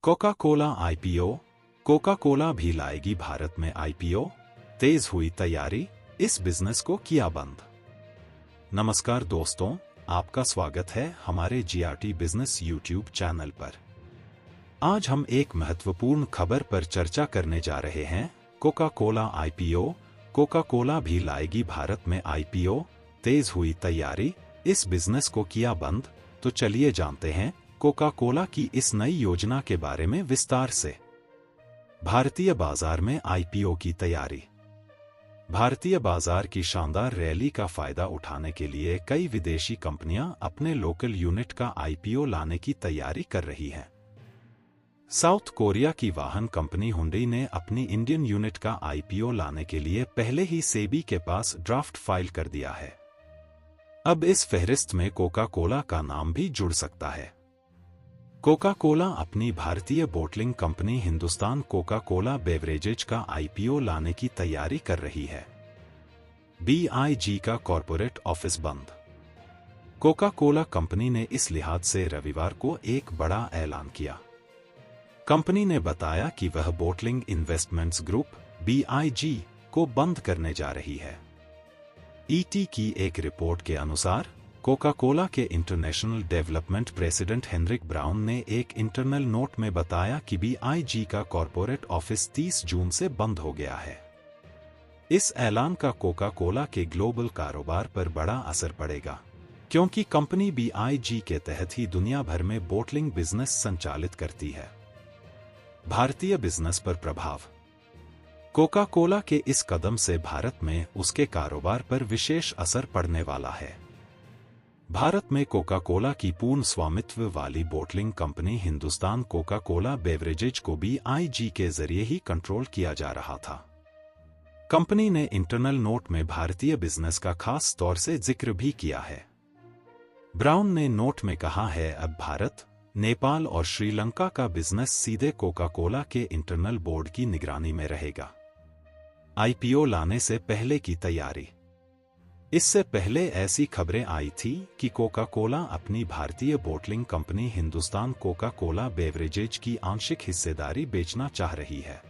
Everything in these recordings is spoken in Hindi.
Coca Cola IPO. Coca Cola भी लाएगी भारत में आईपीओ। तेज हुई तैयारी, इस बिजनेस को किया बंद। नमस्कार दोस्तों, आपका स्वागत है हमारे जीआरटी बिजनेस यूट्यूब चैनल पर। आज हम एक महत्वपूर्ण खबर पर चर्चा करने जा रहे हैं। Coca Cola IPO. Coca Cola भी लाएगी भारत में आईपीओ। तेज हुई तैयारी, इस बिजनेस को किया बंद। तो चलिए जानते हैं कोका कोला की इस नई योजना के बारे में विस्तार से। भारतीय बाजार में आईपीओ की तैयारी। भारतीय बाजार की शानदार रैली का फायदा उठाने के लिए कई विदेशी कंपनियां अपने लोकल यूनिट का आईपीओ लाने की तैयारी कर रही हैं। साउथ कोरिया की वाहन कंपनी हुंडई ने अपनी इंडियन यूनिट का आईपीओ लाने के लिए पहले ही सेबी के पास ड्राफ्ट फाइल कर दिया है। अब इस फहरिस्त में कोका कोला का नाम भी जुड़ सकता है। कोका कोला अपनी भारतीय bottling company Hindustan Coca Cola beverages का आईपीओ लाने की तैयारी कर रही है। बीआईजी का कॉरपोरेट ऑफिस बंद। कोका कोला कंपनी ने इस लिहाज से रविवार को एक बड़ा ऐलान किया। कंपनी ने बताया कि वह बोटलिंग इन्वेस्टमेंट्स ग्रुप बीआईजी को बंद करने जा रही है। ईटी की एक रिपोर्ट के अनुसार कोका कोला के international development president Henrik Brown ने एक इंटरनल नोट में बताया कि बीआईजी का कॉरपोरेट ऑफिस 30 जून से बंद हो गया है। इस ऐलान का कोका कोला के ग्लोबल कारोबार पर बड़ा असर पड़ेगा, क्योंकि कंपनी बीआईजी के तहत ही दुनिया भर में बोटलिंग बिजनेस संचालित करती है। भारतीय बिजनेस पर प्रभाव। कोका कोला के इस कदम से भारत में उसके कारोबार पर विशेष असर पड़ने वाला है। भारत में कोका कोला की पूर्ण स्वामित्व वाली bottling company Hindustan Coca Cola beverages को बीआईजी के जरिए ही कंट्रोल किया जा रहा था। कंपनी ने इंटरनल नोट में भारतीय बिजनेस का खास तौर से जिक्र भी किया है। ब्राउन ने नोट में कहा है, अब भारत, नेपाल और श्रीलंका का बिजनेस सीधे कोका कोला के इंटरनल बोर्ड की निगरानी में रहेगा। आईपीओ लाने से पहले की तैयारी। इससे पहले ऐसी खबरें आई थी कि कोका कोला अपनी भारतीय bottling company Hindustan Coca Cola beverages की आंशिक हिस्सेदारी बेचना चाह रही है।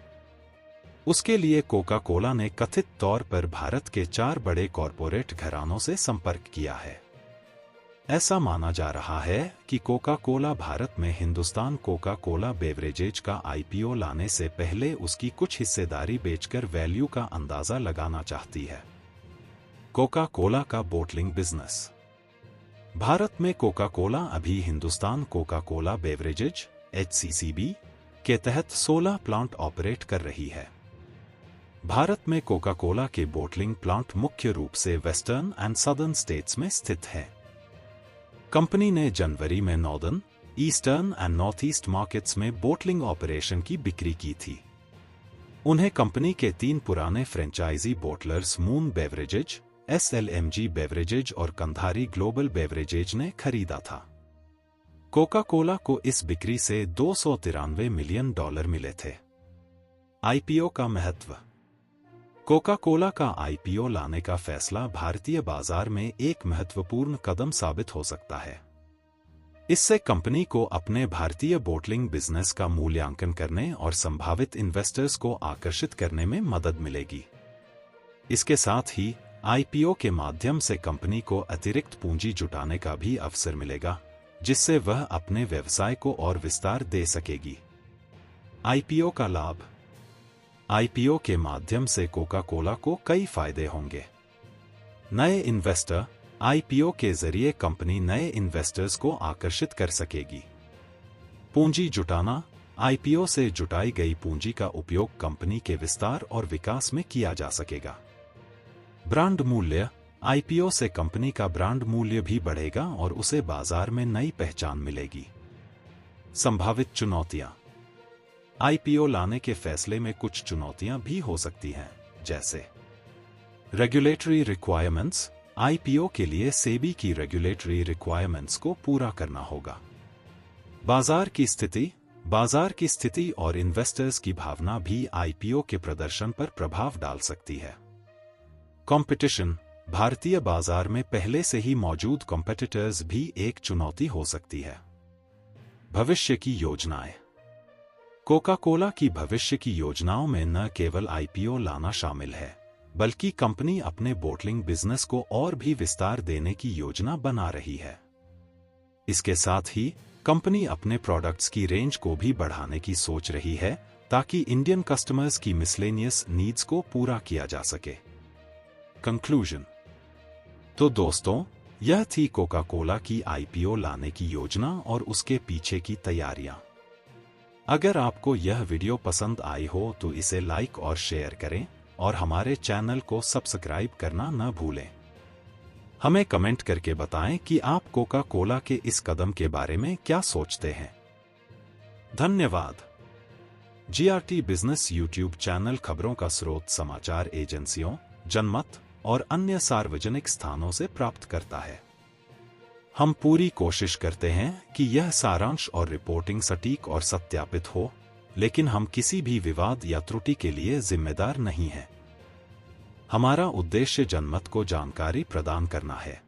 उसके लिए कोका कोला ने कथित तौर पर भारत के 4 बड़े कॉरपोरेट घरानों से संपर्क किया है। ऐसा माना जा रहा है कि कोका कोला भारत में हिंदुस्तान कोका कोला बेवरेजेज का आईपीओ लाने से पहले उसकी कुछ हिस्सेदारी बेचकर वैल्यू का अंदाजा लगाना चाहती है। कोका कोला का बोटलिंग बिजनेस। भारत में कोका कोला अभी Hindustan Coca Cola beverages (HCCB) के तहत 16 प्लांट ऑपरेट कर रही है। भारत में कोका कोला के बोटलिंग प्लांट मुख्य रूप से वेस्टर्न एंड सदर्न स्टेट्स में स्थित है। कंपनी ने जनवरी में northern, eastern and north east markets में बोटलिंग ऑपरेशन की बिक्री की थी। उन्हें कंपनी के 3 पुराने franchise bottlers Moon Beverages, SLMG beverages और कंधारी ग्लोबल बेवरेजेज ने खरीदा था। कोका कोला को इस बिक्री से $293 मिलियन मिले थे। आईपीओ का महत्व। कोका कोला का आईपीओ लाने का फैसला भारतीय बाजार में एक महत्वपूर्ण कदम साबित हो सकता है। इससे कंपनी को अपने भारतीय बोटलिंग बिजनेस का मूल्यांकन करने और संभावित इन्वेस्टर्स को आकर्षित करने में मदद मिलेगी। इसके साथ ही आईपीओ के माध्यम से कंपनी को अतिरिक्त पूंजी जुटाने का भी अवसर मिलेगा, जिससे वह अपने व्यवसाय को और विस्तार दे सकेगी। आईपीओ का लाभ। आईपीओ के माध्यम से कोका कोला को कई फायदे होंगे। नए इन्वेस्टर। आईपीओ के जरिए कंपनी नए इन्वेस्टर्स को आकर्षित कर सकेगी। पूंजी जुटाना। आईपीओ से जुटाई गई पूंजी का उपयोग कंपनी के विस्तार और विकास में किया जा सकेगा। ब्रांड मूल्य। आईपीओ से कंपनी का ब्रांड मूल्य भी बढ़ेगा और उसे बाजार में नई पहचान मिलेगी। संभावित चुनौतियां। आईपीओ लाने के फैसले में कुछ चुनौतियां भी हो सकती हैं, जैसे रेगुलेटरी रिक्वायरमेंट्स। आईपीओ के लिए सेबी की रेगुलेटरी रिक्वायरमेंट्स को पूरा करना होगा। बाजार की स्थिति। बाजार की स्थिति और इन्वेस्टर्स की भावना भी आईपीओ के प्रदर्शन पर प्रभाव डाल सकती है। कंपटीशन। भारतीय बाजार में पहले से ही मौजूद कॉम्पिटिटर्स भी एक चुनौती हो सकती है। भविष्य की योजनाएं। कोका कोला की भविष्य की योजनाओं में न केवल आईपीओ लाना शामिल है, बल्कि कंपनी अपने बोटलिंग बिजनेस को और भी विस्तार देने की योजना बना रही है। इसके साथ ही कंपनी अपने प्रोडक्ट्स की रेंज को भी बढ़ाने की सोच रही है ताकि इंडियन कस्टमर्स की मिसलेनियस नीड्स को पूरा किया जा सके। कंक्लूजन। तो दोस्तों, यह थी कोका कोला की आईपीओ लाने की योजना और उसके पीछे की तैयारियां। अगर आपको यह वीडियो पसंद आई हो तो इसे लाइक और शेयर करें और हमारे चैनल को सब्सक्राइब करना न भूलें। हमें कमेंट करके बताएं कि आप कोका कोला के इस कदम के बारे में क्या सोचते हैं। धन्यवाद। जीआरटी बिजनेस यूट्यूब चैनल खबरों का स्रोत समाचार एजेंसियों, जनमत और अन्य सार्वजनिक स्थानों से प्राप्त करता है। हम पूरी कोशिश करते हैं कि यह सारांश और रिपोर्टिंग सटीक और सत्यापित हो, लेकिन हम किसी भी विवाद या त्रुटि के लिए जिम्मेदार नहीं हैं। हमारा उद्देश्य जनमत को जानकारी प्रदान करना है।